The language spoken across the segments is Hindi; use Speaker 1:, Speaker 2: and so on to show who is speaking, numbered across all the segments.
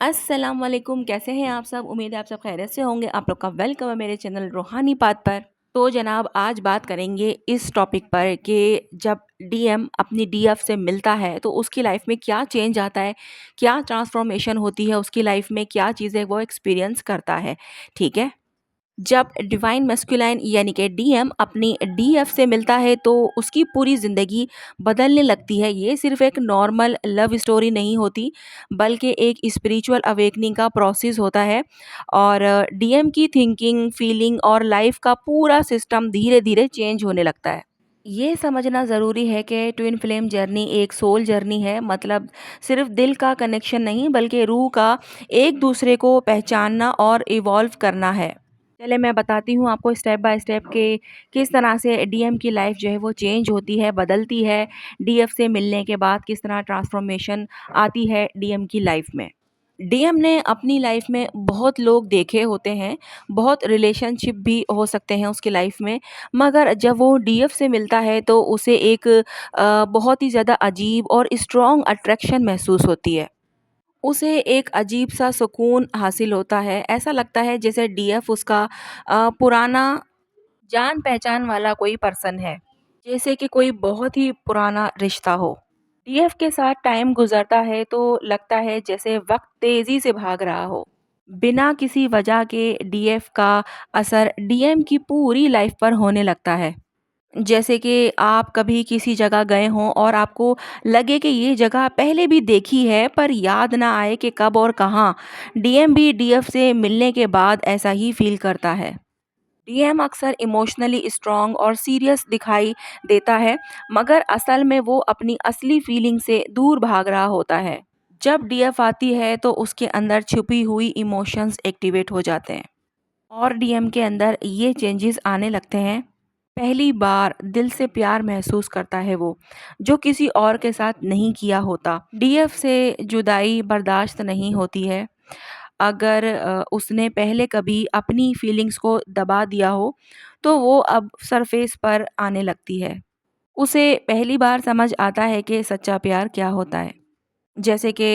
Speaker 1: अस्सलाम वालेकुम, कैसे हैं आप सब? उम्मीद है आप सब खैरियत से होंगे। आप लोग का वेलकम है मेरे चैनल रूहानी बात पर। तो जनाब आज बात करेंगे इस टॉपिक पर कि जब डीएम अपनी डीएफ से मिलता है तो उसकी लाइफ में क्या चेंज आता है, क्या ट्रांसफॉर्मेशन होती है उसकी लाइफ में, क्या चीज़ें वो एक्सपीरियंस करता है। ठीक है? जब डिवाइन मस्कुलाइन यानी कि डीएम अपनी डीएफ से मिलता है तो उसकी पूरी ज़िंदगी बदलने लगती है। ये सिर्फ़ एक नॉर्मल लव स्टोरी नहीं होती, बल्कि एक स्पिरिचुअल अवेकनिंग का प्रोसेस होता है और डीएम की थिंकिंग, फीलिंग और लाइफ़ का पूरा सिस्टम धीरे-धीरे चेंज होने लगता है। ये समझना ज़रूरी है कि ट्विन फ्लेम जर्नी एक सोल जर्नी है, मतलब सिर्फ़ दिल का कनेक्शन नहीं बल्कि रूह का एक दूसरे को पहचानना और इवॉल्व करना है। चलिए मैं बताती हूँ आपको स्टेप बाय स्टेप कि किस तरह से डीएम की लाइफ जो है वो चेंज होती है, बदलती है। डीएफ से मिलने के बाद किस तरह ट्रांसफॉर्मेशन आती है डीएम की लाइफ में। डीएम ने अपनी लाइफ में बहुत लोग देखे होते हैं, बहुत रिलेशनशिप भी हो सकते हैं उसकी लाइफ में, मगर जब वो डीएफ से मिलता है तो उसे एक बहुत ही ज़्यादा अजीब और स्ट्रॉन्ग अट्रैक्शन महसूस होती है। उसे एक अजीब-सा सुकून हासिल होता है। ऐसा लगता है जैसे डीएफ उसका पुराना जान-पहचान वाला कोई पर्सन है, जैसे कि कोई बहुत ही पुराना रिश्ता हो। डीएफ के साथ टाइम गुज़रता है तो लगता है जैसे वक़्त तेज़ी से भाग रहा हो। बिना किसी वजह के डीएफ का असर डीएम की पूरी लाइफ़ पर होने लगता है। जैसे कि आप कभी किसी जगह गए हों और आपको लगे कि ये जगह पहले भी देखी है पर याद ना आए कि कब और कहाँ। डीएम भी डीएफ से मिलने के बाद ऐसा ही फील करता है। डीएम अक्सर इमोशनली स्ट्रॉन्ग और सीरियस दिखाई देता है, मगर असल में वो अपनी असली फीलिंग से दूर भाग रहा होता है। जब डीएफ आती है तो उसके अंदर छुपी हुई इमोशंस एक्टिवेट हो जाते हैं और डीएम के अंदर ये चेंजेस आने लगते हैं। पहली बार दिल से प्यार महसूस करता है वो, जो किसी और के साथ नहीं किया होता। डीएफ से जुदाई बर्दाश्त नहीं होती है। अगर उसने पहले कभी अपनी फीलिंग्स को दबा दिया हो, तो वो अब सरफेस पर आने लगती है। उसे पहली बार समझ आता है कि सच्चा प्यार क्या होता है। जैसे कि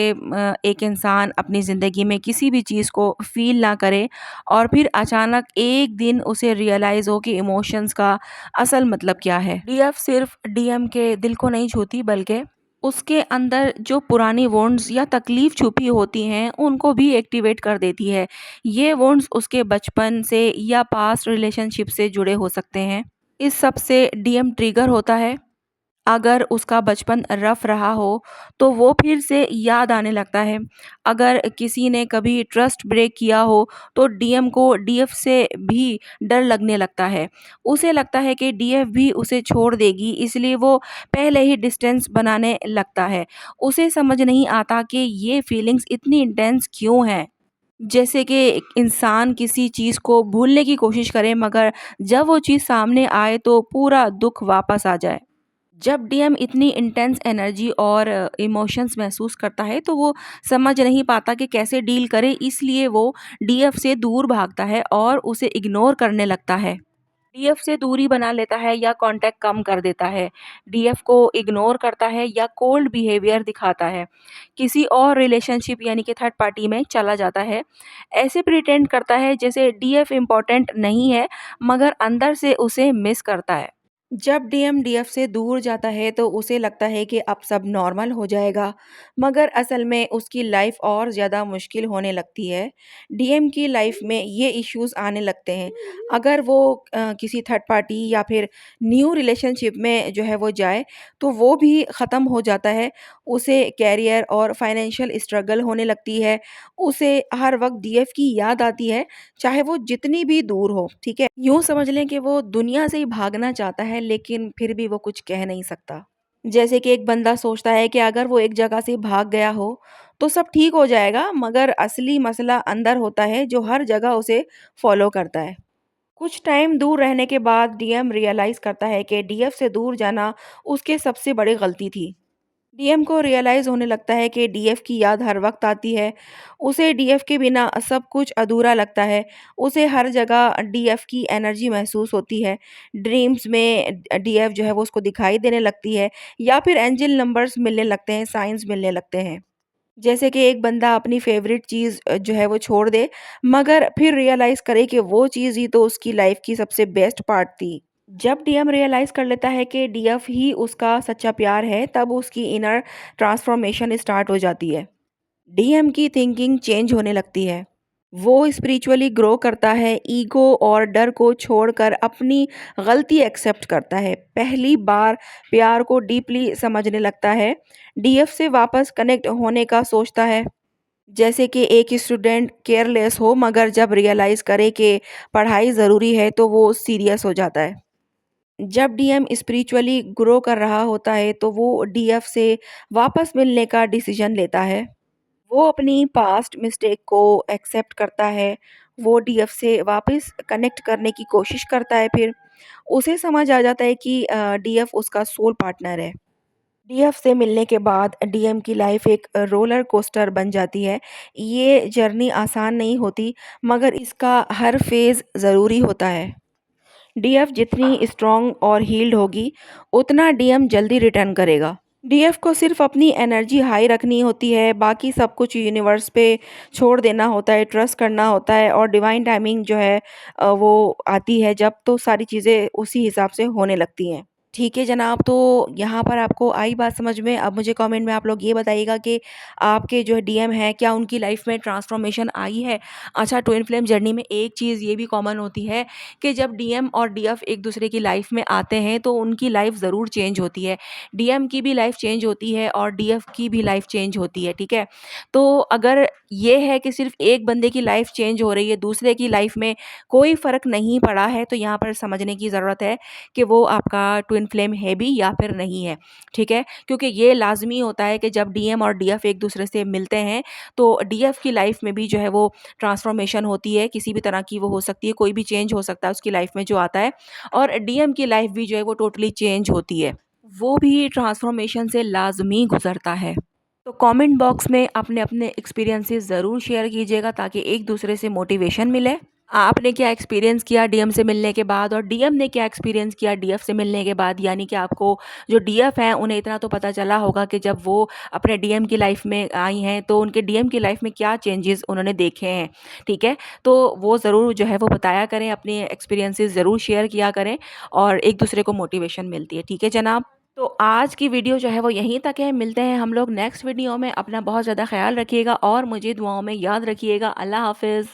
Speaker 1: एक इंसान अपनी ज़िंदगी में किसी भी चीज़ को फ़ील ना करे और फिर अचानक एक दिन उसे रियलाइज़ हो कि इमोशंस का असल मतलब क्या है। डीएफ सिर्फ़ डीएम के दिल को नहीं छूती बल्कि उसके अंदर जो पुरानी वुंड्स या तकलीफ़ छुपी होती हैं, उनको भी एक्टिवेट कर देती है। ये वुंड्स उसके बचपन से या पास्ट रिलेशनशिप से जुड़े हो सकते हैं। इस सब से डीएम ट्रिगर होता है। अगर उसका बचपन रफ़ रहा हो, तो वो फिर से याद आने लगता है। अगर किसी ने कभी ट्रस्ट ब्रेक किया हो, तो डीएम को डीएफ से भी डर लगने लगता है। उसे लगता है कि डीएफ भी उसे छोड़ देगी, इसलिए वो पहले ही डिस्टेंस बनाने लगता है। उसे समझ नहीं आता कि ये फीलिंग्स इतनी इंटेंस क्यों हैं। जैसे कि एक इंसान किसी चीज़ को भूलने की कोशिश करे, मगर जब वो चीज़ सामने आए, तो पूरा दुःख वापस आ जाए। जब डीएम इतनी इंटेंस एनर्जी और इमोशंस महसूस करता है तो वो समझ नहीं पाता कि कैसे डील करे, इसलिए वो डीएफ से दूर भागता है और उसे इग्नोर करने लगता है। डीएफ से दूरी बना लेता है या कांटेक्ट कम कर देता है। डीएफ को इग्नोर करता है या कोल्ड बिहेवियर दिखाता है। किसी और रिलेशनशिप यानी कि थर्ड पार्टी में चला जाता है। ऐसे प्रिटेंड करता है जैसे डीएफ इम्पोर्टेंट नहीं है, मगर अंदर से उसे मिस करता है। जब डीएम डीएफ से दूर जाता है तो उसे लगता है कि अब सब नॉर्मल हो जाएगा, मगर असल में उसकी लाइफ और ज़्यादा मुश्किल होने लगती है। डीएम की लाइफ में ये इश्यूज आने लगते हैं। अगर वो किसी थर्ड पार्टी या फिर न्यू रिलेशनशिप में जो है वो जाए, तो वो भी ख़त्म हो जाता है। उसे कैरियर और फाइनेंशियल स्ट्रगल होने लगती है। उसे हर वक्त डीएफ की याद आती है, चाहे वो जितनी भी दूर हो, ठीक है? यूँ समझ लें कि वो दुनिया से ही भागना चाहता है, लेकिन फिर भी वो कुछ कह नहीं सकता। जैसे कि एक बंदा सोचता है कि अगर वो एक जगह से भाग गया हो, तो सब ठीक हो जाएगा, मगर असली मसला अंदर होता है जो हर जगह उसे फ़ॉलो करता है। कुछ टाइम दूर रहने के बाद डीएम रियलाइज़ करता है कि डीएफ से दूर जाना उसके सबसे बड़ी गलती थी। डीएम को रियलाइज़ होने लगता है कि डीएफ की याद हर वक़्त आती है। उसे डीएफ के बिना सब कुछ अधूरा लगता है। उसे हर जगह डीएफ की एनर्जी महसूस होती है। ड्रीम्स में डीएफ जो है वो उसको दिखाई देने लगती है या फिर एंजेल नंबर्स मिलने लगते हैं, साइन्स मिलने लगते हैं। जैसे कि एक बंदा अपनी फ़ेवरेट चीज़ जो है वो छोड़ दे, मगर फिर रियलाइज़ करे कि वो चीज़ ही तो उसकी लाइफ़ की सबसे बेस्ट पार्ट थी। जब डीएम रियलाइज़ कर लेता है कि डीएफ ही उसका सच्चा प्यार है, तब उसकी इनर ट्रांसफ़ॉर्मेशन स्टार्ट हो जाती है। डीएम की थिंकिंग चेंज होने लगती है। वो स्पिरिचुअली ग्रो करता है, ईगो और डर को छोड़कर अपनी गलती एक्सेप्ट करता है। पहली बार प्यार को डीपली समझने लगता है। डीएफ से वापस कनेक्ट होने का सोचता है। जैसे कि एक स्टूडेंट केयरलेस हो, मगर जब रियलाइज़ करे कि पढ़ाई ज़रूरी है तो वो सीरियस हो जाता है। जब डीएम स्पिरिचुअली ग्रो कर रहा होता है तो वो डीएफ से वापस मिलने का डिसीजन लेता है। वो अपनी पास्ट मिस्टेक को एक्सेप्ट करता है। वो डीएफ से वापस कनेक्ट करने की कोशिश करता है फिर। उसे समझ आ जाता है कि डीएफ उसका सोल पार्टनर है। डीएफ से मिलने के बाद डीएम की लाइफ एक रोलर कोस्टर बन जाती है। ये जर्नी आसान नहीं होती, मगर इसका हर फेज़ ज़रूरी होता है। डीएफ जितनी स्ट्रॉन्ग और हील्ड होगी, उतना डीएम जल्दी रिटर्न करेगा। डीएफ को सिर्फ अपनी एनर्जी हाई रखनी होती है, बाकी सब कुछ यूनिवर्स पे छोड़ देना होता है, ट्रस्ट करना होता है और डिवाइन टाइमिंग जो है वो आती है जब, तो सारी चीज़ें उसी हिसाब से होने लगती हैं। ठीक है जनाब, तो यहाँ पर आपको आई बात समझ में। अब मुझे कमेंट में आप लोग ये बताइएगा कि आपके जो है डीएम हैं, क्या उनकी लाइफ में ट्रांसफॉर्मेशन आई है? अच्छा, ट्विन फ्लेम जर्नी में एक चीज़ ये भी कॉमन होती है कि जब डीएम और डीएफ एक दूसरे की लाइफ में आते हैं तो उनकी लाइफ ज़रूर चेंज होती है। डीएम की भी लाइफ चेंज होती है और डीएफ की भी लाइफ चेंज होती है, ठीक है? तो अगर ये है कि सिर्फ़ एक बंदे की लाइफ चेंज हो रही है, दूसरे की लाइफ में कोई फ़र्क नहीं पड़ा है, तो यहाँ पर समझने की ज़रूरत है कि वो आपका ट्विन फ्लेम है भी या फिर नहीं है, ठीक है? क्योंकि ये लाज़मी होता है कि जब डीएम और डीएफ एक दूसरे से मिलते हैं, तो डीएफ की लाइफ में भी जो है वो ट्रांसफ़ॉर्मेशन होती है, किसी भी तरह की वो हो सकती है, कोई भी चेंज हो सकता है उसकी लाइफ में जो आता है, और डीएम की लाइफ भी जो है वो टोटली चेंज होती है। वो भी ट्रांसफ़ॉर्मेशन से लाज़मी गुज़रता है। तो कमेंट बॉक्स में अपने-अपने एक्सपीरियंसेस ज़रूर शेयर कीजिएगा ताकि एक दूसरे से मोटिवेशन मिले। आपने क्या एक्सपीरियंस किया डीएम से मिलने के बाद और डीएम ने क्या एक्सपीरियंस किया डीएफ से मिलने के बाद, यानी कि आपको जो डीएफ हैं उन्हें इतना तो पता चला होगा कि जब वो अपने डीएम की लाइफ में आई हैं तो उनके डीएम की लाइफ में क्या चेंजेस उन्होंने देखे हैं, ठीक है? तो वो ज़रूर जो है वो बताया करें, अपने एक्सपीरियंसेस ज़रूर शेयर किया करें और एक दूसरे को मोटिवेशन मिलती है, ठीक है जनाब? तो आज की वीडियो जो है वो यहीं तक है। मिलते हैं हम लोग नेक्स्ट वीडियो में। अपना बहुत ज़्यादा ख़्याल रखिएगा और मुझे दुआओं में याद रखिएगा। अल्लाह हाफ़िज़।